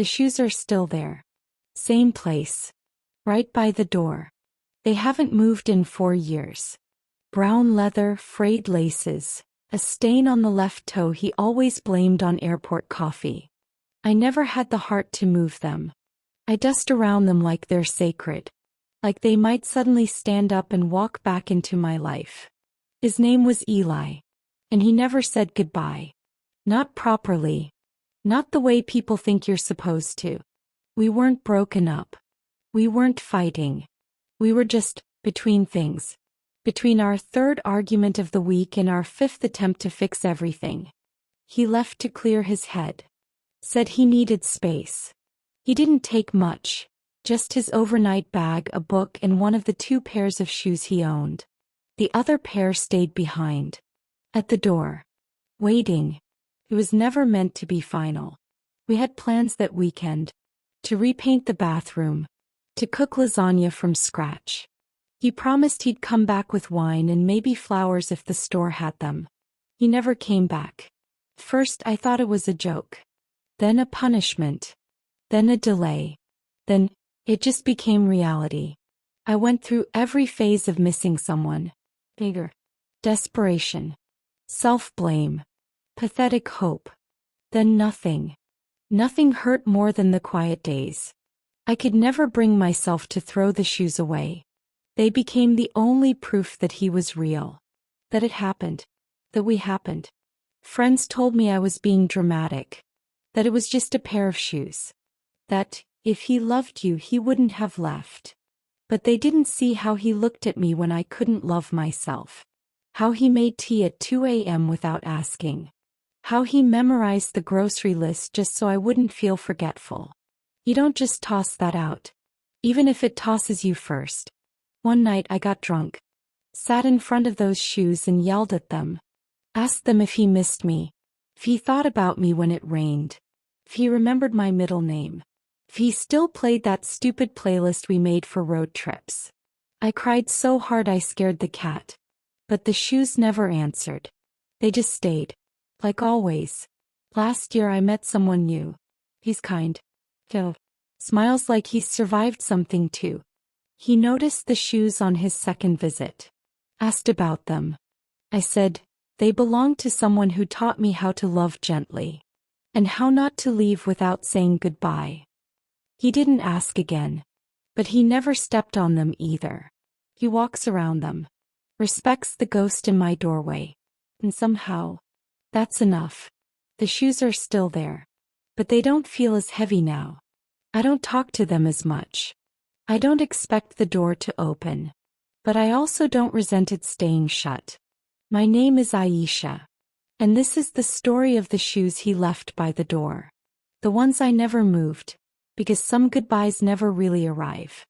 The shoes are still there. Same place. Right by the door. They haven't moved in 4 years. Brown leather, frayed laces, a stain on the left toe he always blamed on airport coffee. I never had the heart to move them. I dust around them like they're sacred. Like they might suddenly stand up and walk back into my life. His name was Eli. And he never said goodbye. Not properly. Not the way people think you're supposed to. We weren't broken up. We weren't fighting. We were just between things. Between our 3rd argument of the week and our 5th attempt to fix everything. He left to clear his head. Said he needed space. He didn't take much. Just his overnight bag, a book, and one of the 2 pairs of shoes he owned. The other pair stayed behind. At the door. Waiting. It was never meant to be final. We had plans that weekend. To repaint the bathroom. To cook lasagna from scratch. He promised he'd come back with wine and maybe flowers if the store had them. He never came back. First I thought it was a joke. Then a punishment. Then a delay. Then it just became reality. I went through every phase of missing someone. Anger. Desperation. Self-blame. Pathetic hope. Then nothing. Nothing hurt more than the quiet days. I could never bring myself to throw the shoes away. They became the only proof that he was real. That it happened. That we happened. Friends told me I was being dramatic. That it was just a pair of shoes. That, if he loved you, he wouldn't have left. But they didn't see how he looked at me when I couldn't love myself. How he made tea at 2 a.m. without asking. How he memorized the grocery list just so I wouldn't feel forgetful. You don't just toss that out. Even if it tosses you first. One night I got drunk. Sat in front of those shoes and yelled at them. Asked them if he missed me. If he thought about me when it rained. If he remembered my middle name. If he still played that stupid playlist we made for road trips. I cried so hard I scared the cat. But the shoes never answered. They just stayed. Like always. Last year I met someone new. He's kind. Phil. Smiles like he's survived something too. He noticed the shoes on his 2nd visit. Asked about them. I said, they belonged to someone who taught me how to love gently. And how not to leave without saying goodbye. He didn't ask again. But he never stepped on them either. He walks around them. Respects the ghost in my doorway. And somehow, that's enough. The shoes are still there. But they don't feel as heavy now. I don't talk to them as much. I don't expect the door to open. But I also don't resent it staying shut. My name is Aisha. And this is the story of the shoes he left by the door. The ones I never moved. Because some goodbyes never really arrive.